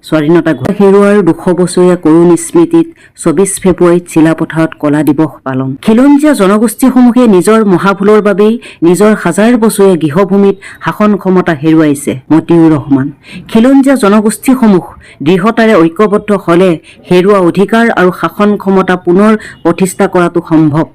স্বাধীনতা হেৰুৱাৰ 200 বছৰীয়া কৰুণ স্মৃতিত 24 ফেব্ৰুৱাৰীত চিলাপথাৰত কলা দিৱস পালন। খিলঞ্জীয়া জনগোষ্ঠীসমূহে নিজৰ মহাভুলৰ বাবেই নিজৰ হাজাৰ বছৰীয়া গৃহভূমিত শাসন ক্ষমতা হেৰুৱাইছে। মতিউৰ ৰহমান। খিলঞ্জীয়া জনগোষ্ঠীসমূহ দৃঢ়তাৰে ঐক্যবদ্ধ হলে হেৰুৱা অধিকাৰ আৰু শাসন ক্ষমতা পুনৰ প্ৰতিষ্ঠা কৰাটো সম্ভৱ।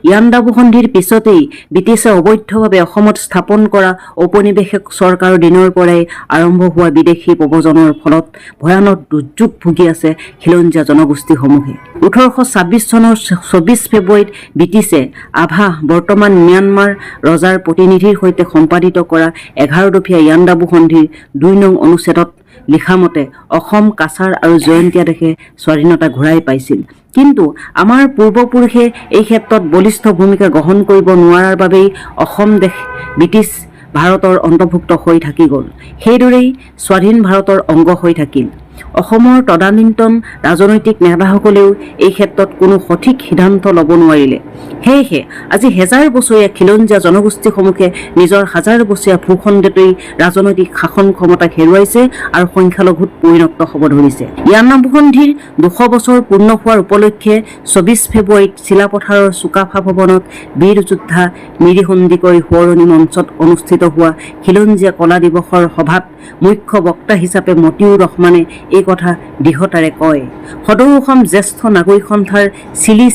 ইয়াণ্ডাবু সন্ধিৰ পিছতেই ব্ৰিটিছে অবৈধভাৱে অসমত স্থাপন কৰা ঔপনিৱেশিক চৰকাৰৰ দিনৰ পৰাই আৰম্ভ হোৱা বিদেশী প্ৰব্ৰজনৰ ফলত ভয়ানক দুৰ্যোগ ভুগি আছে খিলঞ্জীয়া জনগোষ্ঠীসমূহে। 1826 চনৰ 24 ফেব্ৰুৱাৰীত ব্ৰিটিছে আভা বৰ্তমান ম্যানমাৰ ৰজাৰ প্ৰতিনিধিৰ সৈতে সম্পাদিত কৰা 11 দফীয়া ইয়াণ্ডাবু সন্ধিৰ 2 নং অনুচ্ছেদত লিখা মতে অসম, কাছাৰ আৰু জয়ন্তীয়া দেশে স্বাধীনতা ঘূৰাই পাইছিল। কিন্তু আমাৰ পূৰ্বপুৰুষে এই ক্ষেত্ৰত বলিষ্ঠ ভূমিকা গ্ৰহণ কৰিব নোৱাৰাৰ বাবেই অসম দেশ ব্ৰিটিছ ভাৰতৰ অন্তৰ্ভুক্ত হৈ থাকি গ'ল। সেইদৰেই স্বাধীন ভাৰতৰ অংগ হৈ থাকিল। অসমৰ তদানীন্তন ৰাজনৈতিক নেতাসকলেও এই ক্ষেত্ৰত কোনো সঠিক সিদ্ধান্ত ল'ব নোৱাৰিলে। সেয়েহে আজি হেজাৰ বছৰীয়া খিলঞ্জীয়া জনগোষ্ঠীসমূহে নিজৰ হাজাৰ বছৰীয়া ভূখণ্ডতেই ৰাজনৈতিক শাসন ক্ষমতা হেৰুৱাইছে আৰু সংখ্যালঘুত পৰিণত হ'ব ধৰিছে। ইয়াণ্ডাবু সন্ধিৰ 200 বছৰ পূৰ্ণ হোৱাৰ উপলক্ষে 24 ফেব্ৰুৱাৰীত চিলাপথাৰৰ চুকাফা ভৱনত বীৰ যোদ্ধা মিৰি সন্দিকৈ সোঁৱৰণী মঞ্চত অনুষ্ঠিত হোৱা খিলঞ্জীয়া কলা দিৱসৰ সভাত মুখ্য বক্তা হিচাপে মতিউৰ ৰহমানে এই কথা দৃঢ়তাৰে কয়। সদৌ অসম জ্যেষ্ঠ নাগৰিক সন্থাৰ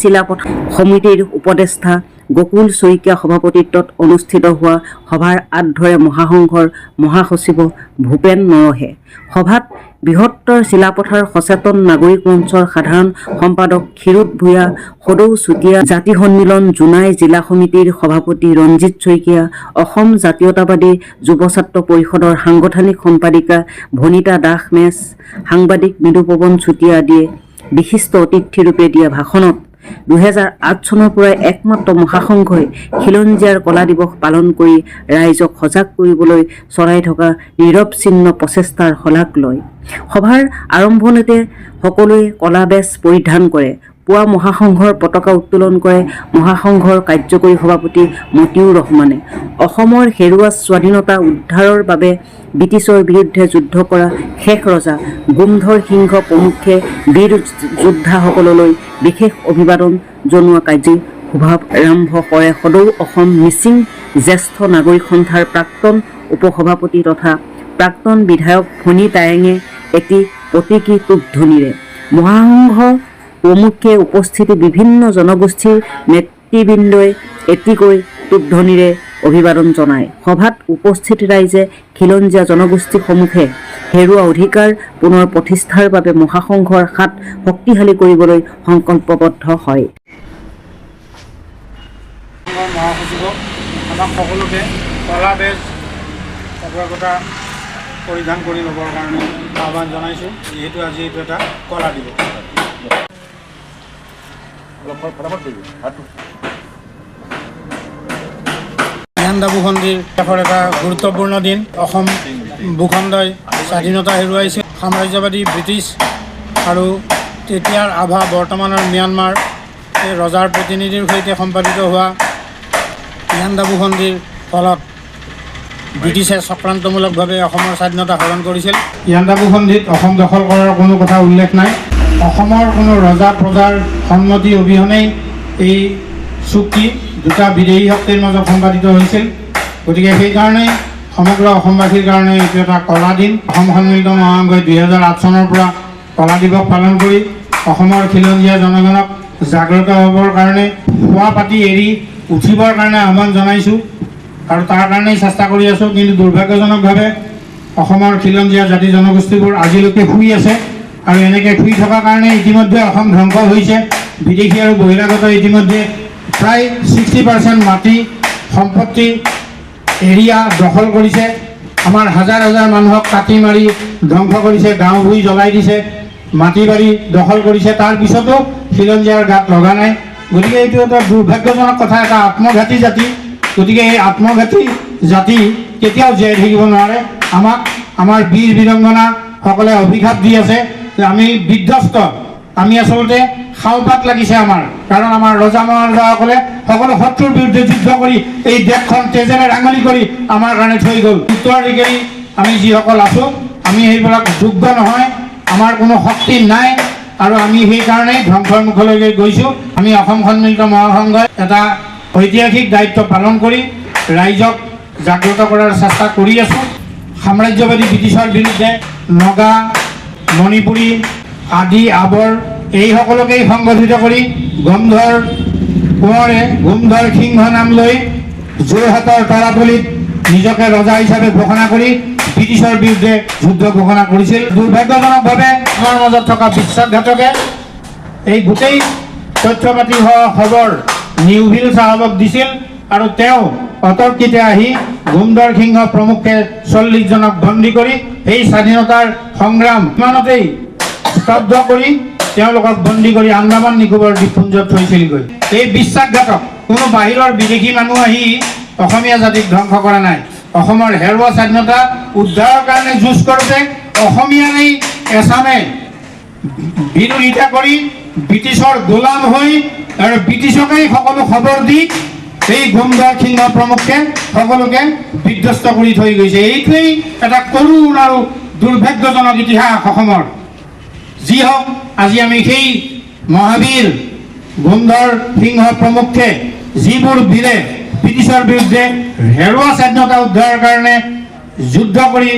চিলাপথাৰ সমিতিৰ উপদেষ্টা গকুল শইকীয়া সভাপতিত্বত অনুষ্ঠিত হোৱা সভাৰ আঁত ধৰে মহাসংঘৰ মহাসচিব ভূপেন নৰহে। সভাত বৃহত্তৰ চিলাপথাৰ সচেতন নাগৰিক মঞ্চৰ সাধাৰণ সম্পাদক ক্ষীৰোদ ভূঞা, সদৌ চুতীয়া জাতি সন্মিলন জোনাই জিলা সমিতিৰ সভাপতি ৰঞ্জিত শইকীয়া, অসম জাতীয়তাবাদী যুৱ ছাত্ৰ পৰিষদৰ সাংগঠনিক সম্পাদিকা ভনিতা দাস মেচ, সাংবাদিক মৃদুপৱন চুতীয়া আদিয়ে বিশিষ্ট অতিথিৰূপে দিয়া ভাষণত 2008 চনৰ পৰাই একমাত্ৰ মহাসংঘই খিলঞ্জীয়াৰ কলা দিৱস পালন কৰি ৰাইজক সজাগ কৰিবলৈ চলাই থকা নিৰৱচ্ছিন্ন প্ৰচেষ্টাৰ শলাগ লয়। সভাৰ আৰম্ভণিতে সকলোৱে কলা বেজ পৰিধান কৰে। পুৱা মহাসংঘৰ পতাকা উত্তোলন কৰে মহাসংঘৰ কাৰ্যকৰী সভাপতি মতিউৰ ৰহমানে। অসমৰ হেৰুৱা স্বাধীনতা উদ্ধাৰৰ বাবে ব্ৰিটিছৰ বিৰুদ্ধে যুদ্ধ কৰা শেষ ৰজা গোমধৰ সিংহ প্ৰমুখ্যে বীৰ যোদ্ধাসকললৈ বিশেষ অভিবাদন জনোৱা কাৰ্যসূভাৰম্ভ কৰে সদৌ অসম মিচিং জ্যেষ্ঠ নাগৰিক সন্থাৰ প্ৰাক্তন উপসভাপতি তথা প্ৰাক্তন বিধায়ক ফণী তায়েঙে এটি প্ৰতীকী তোপধ্বনিৰে। মহাসংঘ প্ৰমুখ্যে উপস্থিতি বিভিন্ন জনগোষ্ঠীৰ নেতৃবৃন্দই এটিকৈ তোপধ্বনিৰে অভিবাদন জনায়। সভাত উপস্থিত ৰাইজে খিলঞ্জীয়া জনগোষ্ঠীসমূহে হেৰুৱা অধিকাৰ পুনৰ প্ৰতিষ্ঠাৰ বাবে মহাসংঘৰ হাত শক্তিশালী কৰিবলৈ সংকল্পবদ্ধ হয়। মহাসচিবক আমাক সকলোকে কলা বেজ একতা পৰিধান কৰি ল'বৰ কাৰণে আহ্বান জনাইছোঁ। যিহেতু আজি এইটো এটা কলা দিৱস। ইয়াণ্ডাবু সন্ধিৰ শেষৰ এটা গুৰুত্বপূৰ্ণ দিন। অসম ভূখণ্ডই স্বাধীনতা হেৰুৱাইছিল। সাম্ৰাজ্যবাদী ব্ৰিটিছ আৰু তেতিয়াৰ আভা বৰ্তমানৰ ম্যানমাৰ এই ৰজাৰ প্ৰতিনিধিৰ সৈতে সম্পাদিত হোৱা ইয়াণ্ডাবু সন্ধিৰ ফলত ব্ৰিটিছে চক্ৰান্তমূলকভাৱে অসমৰ স্বাধীনতা হৰণ কৰিছিল। ইয়াণ্ডাবু সন্ধিত অসম দখল কৰাৰ কোনো কথা উল্লেখ নাই। অসমৰ কোনো ৰজা প্ৰজাৰ সন্মতি অবিহনেই এই চুক্তি দুটা বিদেশী শক্তিৰ মাজত সম্পাদিত হৈছিল। গতিকে সেইকাৰণেই সমগ্ৰ অসমবাসীৰ কাৰণে এইটো এটা কলা দিন। অসম সন্মিলিত মহাসংঘই 2008 চনৰ পৰা কলা দিৱস পালন কৰি অসমৰ খিলঞ্জীয়া জনগণক জাগ্ৰত হ'বৰ কাৰণে শোৱা পাতি এৰি উঠিবৰ কাৰণে আহ্বান জনাইছোঁ আৰু তাৰ কাৰণেই চেষ্টা কৰি আছোঁ। কিন্তু দুৰ্ভাগ্যজনকভাৱে অসমৰ খিলঞ্জীয়া জাতি জনগোষ্ঠীবোৰ আজিলৈকে শুই আছে আৰু এনেকৈ শুই থকাৰ কাৰণে ইতিমধ্যে অসম ধ্বংস হৈছে। বিদেশী আৰু বহিৰাগত ইতিমধ্যে প্ৰায় 60% মাটি সম্পত্তি এৰিয়া দখল কৰিছে। আমাৰ হাজাৰ হাজাৰ মানুহক কাটি মাৰি ধ্বংস কৰিছে, গাঁও ভুঁই জ্বলাই দিছে, মাটি বাৰী দখল কৰিছে। তাৰপিছতো খিলঞ্জীয়াৰ গাত লগা নাই। গতিকে এইটো এটা দুৰ্ভাগ্যজনক কথা, এটা আত্মঘাতী জাতি। গতিকে এই আত্মঘাতী জাতি কেতিয়াও জীয়াই থাকিব নোৱাৰে। আমাক আমাৰ বীৰ বীৰংগনাসকলে অভিশাপ দি আছে যে আমি বিধ্বস্ত, আমি আচলতে খাওপাত লাগিছে আমাৰ। কাৰণ আমাৰ ৰজা মহাৰজাসকলে সকলো শত্ৰুৰ বিৰুদ্ধে যুদ্ধ কৰি এই দেশখন তেজেৰে ৰাঙলী কৰি আমাৰ কাৰণে থৈ গ'ল। উত্তৰাধিকাৰী আমি যিসকল আছোঁ আমি সেইবিলাক যোগ্য নহয়। আমাৰ কোনো শক্তি নাই আৰু আমি সেইকাৰণে ধ্বংসৰ মুখলৈকে গৈছোঁ। আমি অসম সন্মিলিত মহাসংঘই এটা ঐতিহাসিক দায়িত্ব পালন কৰি ৰাইজক জাগ্ৰত কৰাৰ চেষ্টা কৰি আছোঁ। সাম্ৰাজ্যবাদী ব্ৰিটিছৰ বিৰুদ্ধে নগা, মণিপুৰী আদি আৱৰ এই সকলোকেই সংগঠিত কৰি গোমধৰ কোঁৱৰে গোমধৰ সিংহ নাম লৈ যোৰহাটৰ তৰাতলীত নিজকে ৰজা হিচাপে ঘোষণা কৰি ব্ৰিটিছৰ বিৰুদ্ধে যুদ্ধ ঘোষণা কৰিছিল। দুৰ্ভাগ্যজনকভাৱে আমাৰ মাজত থকা বিশ্বাসঘাতকে এই গোটেই তথ্য পাতি খবৰ নিউভিল চাহাবক দিছিল আৰু তেওঁ অতৰ্কিতে আহি গোমধৰ সিংহ প্ৰমুখে 40 জনক বন্দী কৰি এই স্বাধীনতাৰ সংগ্ৰাম ইমানতেই স্তব্ধ কৰি তেওঁলোকক বন্দী কৰি আন্দামান নিকোবৰ দ্বীপপুঞ্জত থৈছিলগৈ। এই বিশ্বাসঘাতক কোনো বাহিৰৰ বিদেশী মানুহ আহি অসমীয়া জাতিক ধ্বংস কৰা নাই। অসমৰ হেৰুৱা স্বাধীনতা উদ্ধাৰৰ কাৰণে যুঁজ কৰোঁতে অসমীয়াই এছামে বিৰোধিতা কৰি ব্ৰিটিছৰ গোলাম হৈ আৰু ব্ৰিটিছকেই সকলো খবৰ দি এই গোমধৰ সিংহ প্ৰমুখে সকলোকে বিধ্বস্ত কৰি থৈ গৈছে। এইটোৱেই এটা কৰুণ আৰু দুৰ্ভাগ্যজনক ইতিহাস অসমৰ। যি হওক, আজি আমি সেই মহাবীৰ গোমধৰ সিংহ প্ৰমুখে যিবোৰ বীৰে ব্ৰিটিছৰ বিৰুদ্ধে হেৰুৱা স্বাধীনতা উদ্ধাৰৰ কাৰণে যুদ্ধ কৰি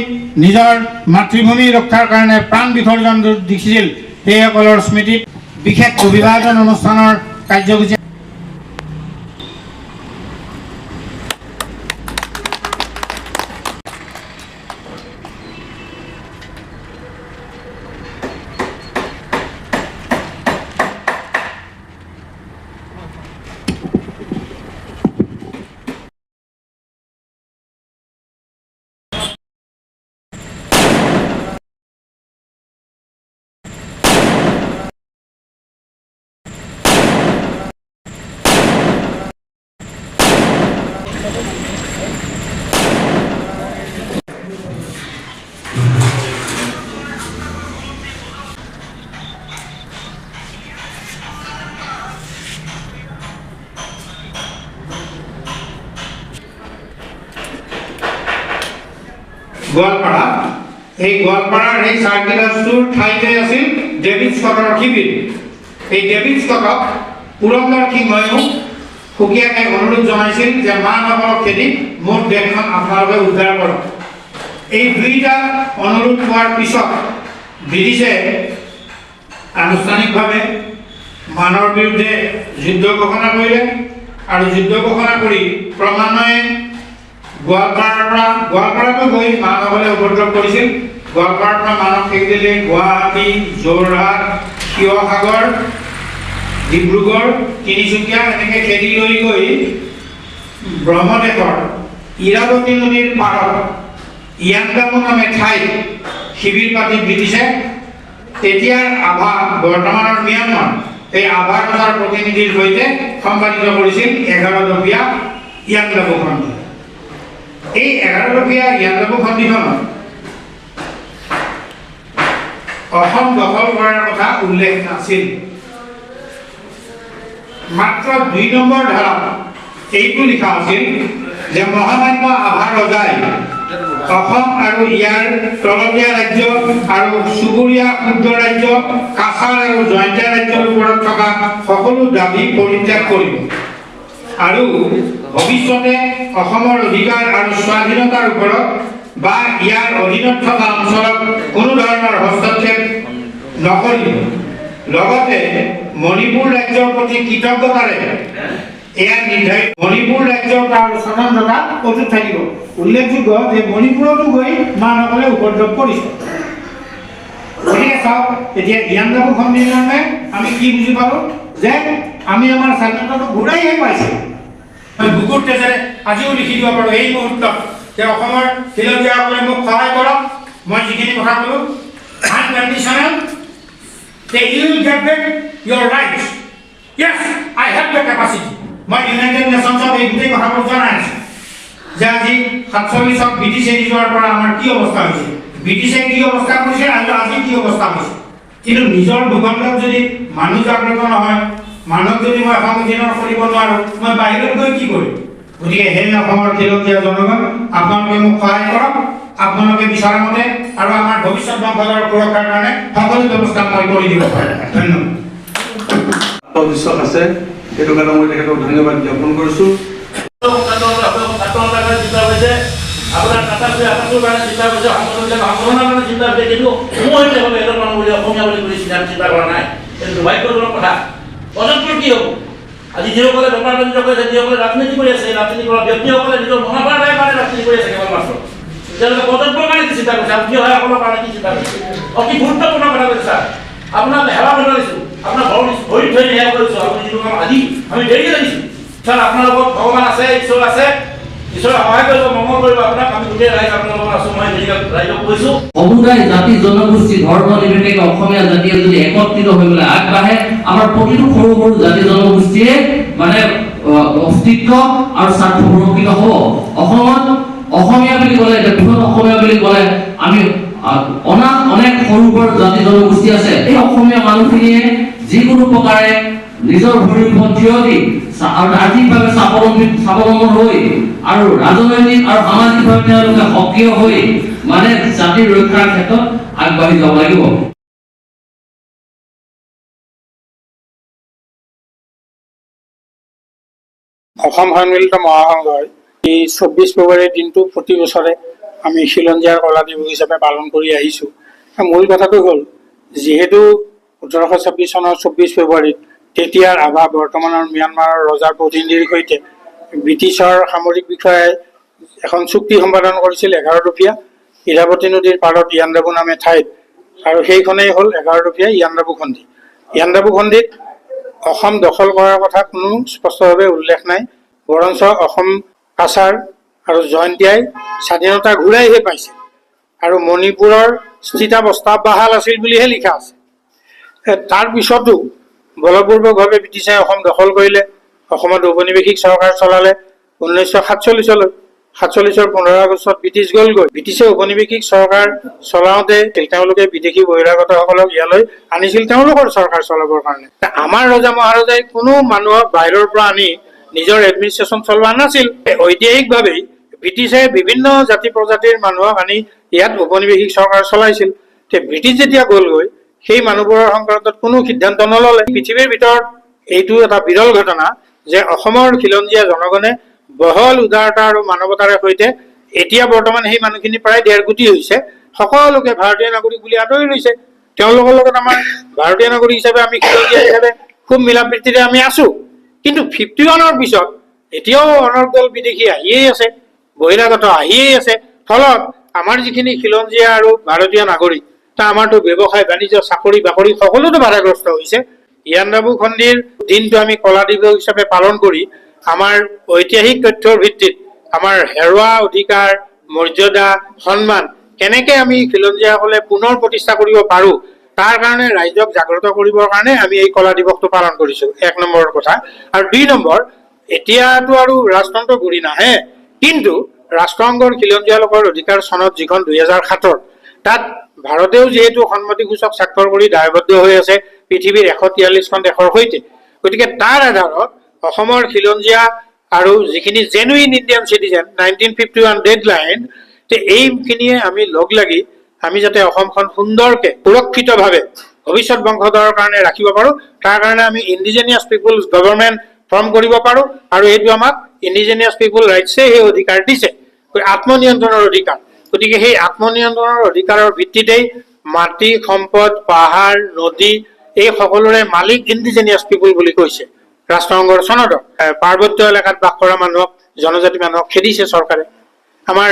নিজৰ মাতৃভূমি ৰক্ষাৰ কাৰণে প্ৰাণ বিসৰ্জন দিছিল, সেইসকলৰ স্মৃতিত বিশেষ অভিবাদন অনুষ্ঠানৰ কাৰ্যসূচী গোৱালপাৰা। এই গোৱালপাৰাৰ এই চাৰ্কিট হাউচটোৰ ঠাইতে আছিল ডেভিড স্কটৰ শিবিৰ। এই ডেভিড স্কটক পুৰন্দৰ সিংহইও সুকীয়াকৈ অনুৰোধ জনাইছিল যে মানৱক খেদি মোৰ দেশখন আপোনালোকে উদ্ধাৰ কৰক। এই দুইটা অনুৰোধ পোৱাৰ পিছত ব্ৰিটিছে আনুষ্ঠানিকভাৱে মানৰ বিৰুদ্ধে যুদ্ধ ঘোষণা কৰিলে আৰু যুদ্ধ ঘোষণা কৰি ক্ৰমান্বয়ে গোৱালপাৰাতো গৈ মানৱলৈ উপদ্ৰৱ কৰিছিল। গোৱালপাৰাৰ পৰা মানৱ খেদি দিলে গুৱাহাটী, যোৰহাট, শিৱসাগৰ, ডিব্ৰুগড়, তিনিচুকীয়া এনেকৈ খেদি লৈ গৈ ব্ৰহ্মদেশৰ ইৰাৱতী নদীৰ পাৰত ইয়াংগামু নামে ঠাইত শিবিৰ পাতি ব্ৰিটিছে তেতিয়াৰ আভা বৰ্তমানৰ ম্যানমাৰ এই আভা ৰজাৰ প্ৰতিনিধিৰ সৈতে সম্পাদিত কৰিছিল 11 দফীয়া ইয়াংগামু সন্ধি। এই 11 দফীয়া ইয়াংগামু সন্ধিখনত অসম দখল কৰাৰ কথা উল্লেখ নাছিল। মাত্ৰ 2 নম্বৰ ধাৰাত এইটো লিখা আছিল যে মহামান্য আভা ৰজাই অসম আৰু ইয়াৰ তলতীয়া ৰাজ্য আৰু চুবুৰীয়া ক্ষুদ্ৰ ৰাজ্য কাছাৰ আৰু জয়ন্তীয়া ৰাজ্যৰ ওপৰত থকা সকলো দাবী পৰিত্যাগ কৰিব আৰু ভৱিষ্যতে অসমৰ অধিকাৰ আৰু স্বাধীনতাৰ ওপৰত বা ইয়াৰ অধীনত থকা অঞ্চলত কোনো ধৰণৰ হস্তক্ষেপ নকৰিব। লগতে মণিপুৰ ৰাজ্যৰ প্ৰতি কৃতজ্ঞতাৰে এয়া নিৰ্ধাৰিত মণিপুৰ ৰাজ্যৰ তাৰ স্বতন্ত্ৰতা অটুট থাকিব। উল্লেখযোগ্য যে মণিপুৰতো গৈ মানসকলে উপদ্ৰৱ কৰিছে। গতিকে চাওক, এতিয়া ইয়াংগামু সন্ধিৰ কাৰণে আমি কি বুজি পালোঁ যে আমি আমাৰ স্বাধীনতাটো ঘূৰাইহে পাইছোঁ। বুকুৰ তেজেৰে আজিও লিখি দিব পাৰোঁ এই মুহূৰ্তত যে অসমৰ খিলঞ্জীয়াসকলে মোক সহায় কৰক। মই যিখিনি কথা ক'লোঁ আনকণ্ডিশ্যনেল, you will get back your rights. Yes, I have the capacity. মই ইউনাইটেড নেশ্যনছত এই গোটেই কথাবোৰ জনাই আছোঁ যে আজি 47ত ব্ৰিটিছ এৰি যোৱাৰ পৰা আমাৰ কি অৱস্থা হৈছে, ব্ৰিটিছে কি অৱস্থা কৰিছে আৰু আজি কি অৱস্থা হৈছে। কিন্তু নিজৰ ভূখণ্ডত যদি মানুহ জাগ্ৰত নহয়, মানুহক যদি মই সংবিধান কৰিব নোৱাৰোঁ, মই বাহিৰত গৈ কি কৰিম। গতিকে সেই অসমৰ খিলঞ্জীয়া জনগণ আপোনালোকে মোক সহায় কৰক। আপোনালোকে বিচৰা মতে আৰু আমাৰ ভৱিষ্যত বংশধৰৰ সুৰক্ষাৰ কাৰণে সকলো ব্যৱস্থা মই কৰি দিব পাৰিম। ধন্যবাদ। আত্মবিশ্বাস আছে, সেইটো কাৰণে মই তেখেতক ধন্যবাদ জ্ঞাপন কৰিছোঁ। আপোনাৰ কাটাটোৱে আকাশৰ কাৰণে চিন্তা কৰিছে, সংগঠনবিলাক সংগঠনৰ কাৰণে চিন্তা কৰিছে, কিন্তু মই হিচাপে এজন মানুহ বুলি অসমীয়া বুলি কৰি চিন্তা কৰা নাই। এইটো দুৰ্ভাগ্যজনক কথা। অযন্ত্ৰৰ কি হ'ব? আজি যিসকলে বেপাৰ বাণিজ্য কৰিছে, যিসকলে ৰাজনীতি কৰি আছে, ৰাজনীতি কৰা ব্যক্তিসকলে নিজৰ মুনাফাৰ কাৰণে ৰাজনীতি কৰি আছে কেৱল মাত্ৰ। তেওঁলোকে প্ৰজন্মৰ কাৰণে কি চিন্তা কৰিছে, আৰু কি হয় সকলৰ কাৰণে কি চিন্তা কৰিছে? অতি গুৰুত্বপূৰ্ণ কথা কৈছে ছাৰ। আপোনাক সেৱা কৰিছোঁ, আপোনাক ভৰিত ধৰি সেৱা কৰিছোঁ। আপুনি যিটো কাম আজি আমি দেৰিকে জানিছোঁ। ছাৰ আপোনাৰ লগত ভগৱান আছে, ঈশ্বৰ আছে, ঈশ্বৰে সহায় কৰিব, মংগল কৰিব আপোনাক। আমি গোটেই ৰাইজ আপোনাৰ লগত আছোঁ। মই ৰাইজক কৈছোঁ, সমুদায় জাতি জনগোষ্ঠী ধৰ্ম নিৰ্বিশেষে অসমীয়া জাতিয়ে যদি একত্ৰিত হৈ পেলাই আগবাঢ়ে, আমাৰ প্ৰতিটো সৰু সৰু জাতি জনগোষ্ঠীয়ে মানে অস্তিত্ব আৰু স্বাৰ্থ সুৰক্ষিত হ'ব। অসমত অসমীয়া বুলি ক'লে, এতিয়া বৃহৎ অসমীয়া বুলি ক'লে আমি অনেক সৰু সৰু জাতি জনগোষ্ঠী আছে। এই অসমীয়া মানুহখিনিয়ে যিকোনো প্ৰকাৰে নিজৰ ভৰিৰ ওপৰত থিয় দি আৰু আৰ্থিকভাৱে স্বাৱলম্বী হৈ আৰু ৰাজনৈতিক আৰু সামাজিকভাৱে তেওঁলোকে সক্ৰিয় হৈ মানে জাতিৰ ৰক্ষাৰ ক্ষেত্ৰত আগবাঢ়ি যাব লাগিব। অসম সন্মিলিত মহাসংঘই এই 24 ফেব্ৰুৱাৰীৰ দিনটো প্ৰতি বছৰে আমি খিলঞ্জীয়াৰ কলা দিৱস হিচাপে পালন কৰি আহিছোঁ। মূল কথাটো হ'ল, যিহেতু 1826 চনৰ 24 ফেব্ৰুৱাৰীত তেতিয়াৰ আভা বৰ্তমানৰ ম্যানমাৰৰ ৰজাৰ প্ৰতিনিধিৰ সৈতে ব্ৰিটিছৰ সামৰিক বিষয়াই এখন চুক্তি সম্পাদন কৰিছিল 11 টকীয়া ইৰাৱতী নদীৰ পাৰত ইয়াণ্ডাবু নামে ঠাইত, আৰু সেইখনেই হ'ল 11 টকীয়া ইয়াণ্ডাবু সন্ধি। ইয়াণ্ডাবু সন্ধিত অসম দখল কৰাৰ কথা কোনো স্পষ্টভাৱে উল্লেখ নাই, বৰঞ্চ অসম কাছাৰ আৰু জয়ন্তীয়াই স্বাধীনতা ঘূৰাইহে পাইছে আৰু মণিপুৰৰ স্থিতাৱস্থা বাহাল আছিল বুলিহে লিখা আছে। তাৰ পিছতো বলপূৰ্বকভাৱে ব্ৰিটিছে অসম দখল কৰিলে, অসমত ঔপনিৱেশিক চৰকাৰ চলালে 1947 47-ৰ 15 আগষ্টত ব্ৰিটিছ গ'লগৈ। ব্ৰিটিছে ঔপনিৱেশিক চৰকাৰ চলাওঁতে তেওঁলোকে বিদেশী বহিৰাগতসকলক ইয়ালৈ আনিছিল তেওঁলোকৰ চৰকাৰ চলাবৰ কাৰণে। আমাৰ ৰজা মহাৰজাই কোনো মানুহক বাহিৰৰ পৰা আনি নিজৰ এডমিনিষ্ট্ৰেশ্যন চলোৱা নাছিল। ঐতিহাসিকভাৱেই ব্ৰিটিছে বিভিন্ন জাতি প্ৰজাতিৰ মানুহক আনি ইয়াত ঔপনিৱেশিক চৰকাৰ চলাইছিল। ব্ৰিটিছ যেতিয়া গ'লগৈ, সেই মানুহবোৰৰ সংক্ৰান্তত কোনো সিদ্ধান্ত নললে। পৃথিৱীৰ ভিতৰত এইটো এটা বিৰল ঘটনা যে অসমৰ খিলঞ্জীয়া জনগণে বহল উদাৰতা আৰু মানৱতাৰে সৈতে এতিয়া বৰ্তমান সেই মানুহখিনি প্ৰায় 1.5 কোটি হৈছে, সকলোকে ভাৰতীয় নাগৰিক বুলি আদৰি লৈছে। তেওঁলোকৰ লগত আমাৰ ভাৰতীয় নাগৰিক হিচাপে আমি খিলঞ্জীয়া হিচাপে খুব মিলা প্ৰীতিৰে আমি আছোঁ। কিন্তু 51-ৰ পিছত এতিয়াও অনৰ্গল বিদেশী আহিয়েই আছে, বহিৰাগত আহিয়েই আছে। ফলত আমাৰ যিখিনি খিলঞ্জীয়া আৰু ভাৰতীয় নাগৰিক, আমাৰতো ব্যৱসায় বাণিজ্য চাকৰি বাকৰি সকলোতো বাধাগ্ৰস্ত হৈছে। ইয়াণ্ডাবু সন্ধিৰ দিনটো আমি কলা দিৱস হিচাপে পালন কৰি আমাৰ ঐতিহাসিক তথ্যৰ ভিত্তিত আমাৰ হেৰুৱা অধিকাৰ, মৰ্যাদা, সন্মান কেনেকে আমি খিলঞ্জীয়াসকলে পুনৰ প্ৰতিষ্ঠা কৰিব পাৰোঁ, তাৰ কাৰণে ৰাইজক জাগ্ৰত কৰিবৰ কাৰণে আমি এই কলা দিৱসটো পালন কৰিছোঁ, 1 নম্বৰৰ কথা। আৰু 2 নম্বৰ, এতিয়াতো আৰু ৰাজতন্ত্ৰ ঘূৰি নাহে, কিন্তু ৰাষ্ট্ৰসংঘৰ খিলঞ্জীয়া লোকৰ অধিকাৰ চনত যিখন 2007-ৰ, তাত ভাৰতেও যিহেতু সন্মতিসূচক স্বাক্ষৰ কৰি দায়বদ্ধ হৈ আছে পৃথিৱীৰ 143খন দেশৰ সৈতে, গতিকে তাৰ আধাৰত অসমৰ খিলঞ্জীয়া আৰু যিখিনি জেনুইন ইণ্ডিয়ান চিটিজেন 1951 ডেডলাইন, এইখিনিয়ে আমি লগ লাগি আমি যাতে অসমখন সুন্দৰকে সুৰক্ষিতভাৱে ভৱিষ্যত বংশধৰৰ কাৰণে ৰাখিব পাৰোঁ, তাৰ কাৰণে আমি ইণ্ডিজেনিয়াছ পিপুলছ গভৰ্ণমেণ্ট ফৰ্ম কৰিব পাৰোঁ। আৰু এইটো আমাক ইণ্ডিজেনিয়াছ পিপুল ৰাইটছে সেই অধিকাৰ দিছে, আত্মনিয়ন্ত্ৰণৰ অধিকাৰ। গতিকে সেই আত্মনিয়ন্ত্ৰণৰ অধিকাৰৰ ভিত্তিতেই মাটি সম্পদ, পাহাৰ, নদী এই সকলোৰে মালিক ইণ্ডিজেনিয়াছ পিপুল বুলি কৈছে ৰাষ্ট্ৰসংঘৰ চনদত। পাৰ্বত্য এলেকাত বাস কৰা মানুহক, জনজাতি মানুহক খেদিছে চৰকাৰে। আমাৰ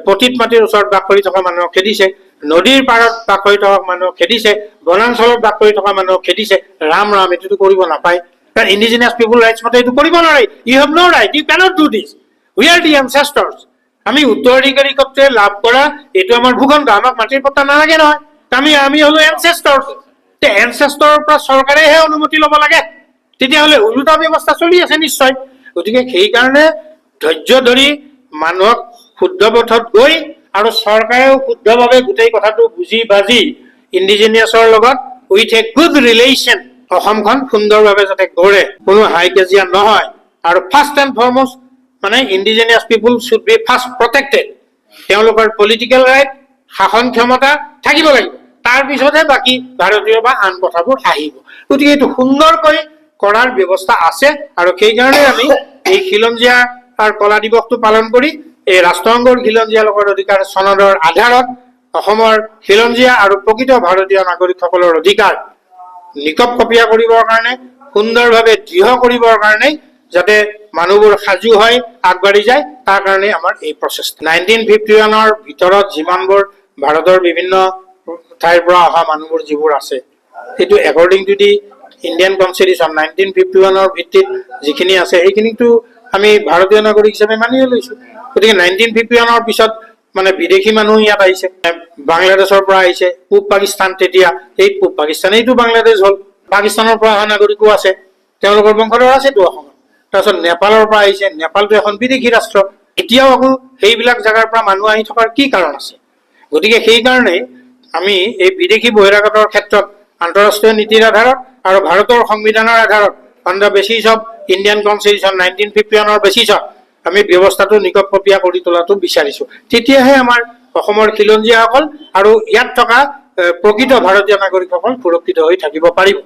পতিত মাটিৰ ওচৰত বাস কৰি থকা মানুহক খেদিছে, নদীৰ পাৰত বাস কৰি থকা মানুহক খেদিছে, বনাঞ্চলত বাস কৰি থকা মানুহক খেদিছে। ৰাম ৰাম, এইটোতো কৰিব নাপায়, কাৰণ ইণ্ডিজেনিয়াছ পিপুল ৰাইটছ মতে এইটো কৰিব নোৱাৰে। You have no right, you cannot do this, we are the ancestors. আমি উত্তৰাধিকাৰী সূত্ৰে লাভ কৰা এইটো আমাৰ ভূখণ্ড, আমাক মাটিৰ পট্টা নালাগে নহয়, আমি হলো এনচেষ্টৰ্ছ। এনচেষ্টৰৰ পৰা চৰকাৰেহে অনুমতি ল'ব লাগে, তেতিয়াহ'লে ওলোটা ব্যৱস্থা চলি আছে নিশ্চয়। গতিকে সেইকাৰণে ধৈৰ্য ধৰি মানুহক শুদ্ধ পথত গৈ আৰু চৰকাৰেও শুদ্ধভাৱে গোটেই কথাটো বুজি বাজি ইণ্ডিজেনিয়াছৰ লগত উইথ এ গুড ৰিলেশ্যন অসমখন সুন্দৰভাৱে যাতে গঢ়ে, কোনো হাই কাজিয়া নহয়। আৰু ফাৰ্ষ্ট এণ্ড ফৰমষ্ট মানে indigenous people should be first protected. তেওঁলোকৰ পলিটিকেল ৰাইট, শাসন ক্ষমতা থাকিব লাগিব, তাৰ পিছতহে বাকী ভাৰতীয় বা আন কথাবোৰ আহিব। গতিকে এইটো সুন্দৰকৈ কৰাৰ ব্যৱস্থা আছে আৰু সেইকাৰণে আমি এই খিলঞ্জীয়া কলা দিৱসটো পালন কৰি এই ৰাষ্ট্ৰসংঘৰ খিলঞ্জীয়া লোকৰ অধিকাৰ চনদৰ আধাৰত অসমৰ খিলঞ্জীয়া আৰু প্ৰকৃত ভাৰতীয় নাগৰিকসকলৰ অধিকাৰ নিকপ কপীয়া কৰিবৰ কাৰণে, সুন্দৰভাৱে দৃঢ় কৰিবৰ কাৰণে যাতে মানুহবোৰ সাজু হয়, আগবাঢ়ি যায়, তাৰ কাৰণে আমাৰ এই প্ৰচেষ্টা। 1951 ভিতৰত যিমানবোৰ ভাৰতৰ বিভিন্ন ঠাইৰ পৰা অহা মানুহবোৰ যিবোৰ আছে, সেইটো according to the Indian constitution 1951 ভিত্তিত যিখিনি আছে সেইখিনিতো আমি ভাৰতীয় নাগৰিক হিচাপে মানিয়ে লৈছো। গতিকে 1951 পিছত মানে বিদেশী মানুহ ইয়াত আহিছে, বাংলাদেশৰ পৰা আহিছে, পূব পাকিস্তান, তেতিয়া এই পূব পাকিস্তানেইতো বাংলাদেশ হ'ল, পাকিস্তানৰ পৰা অহা নাগৰিকো আছে, তেওঁলোকৰ বংশধৰ আছেতো অসমত। তাৰপিছত নেপালৰ পৰা আহিছে, নেপালটো এখন বিদেশী ৰাষ্ট্ৰ, এতিয়াও আকৌ সেইবিলাক জেগাৰ পৰা মানুহ আহি থকাৰ কি কাৰণ আছে? গতিকে সেইকাৰণে আমি এই বিদেশী বহিৰাগতৰ ক্ষেত্ৰত আন্তঃৰাষ্ট্ৰীয় নীতিৰ আধাৰত আৰু ভাৰতৰ সংবিধানৰ আধাৰত on the basis of Indian constitution 1951 বেচিছত আমি ব্যৱস্থাটো নিকপ কপীয়া কৰি তোলাটো বিচাৰিছো। তেতিয়াহে আমাৰ অসমৰ খিলঞ্জীয়াসকল আৰু ইয়াত থকা প্ৰকৃত ভাৰতীয় নাগৰিকসকল সুৰক্ষিত হৈ থাকিব পাৰিব।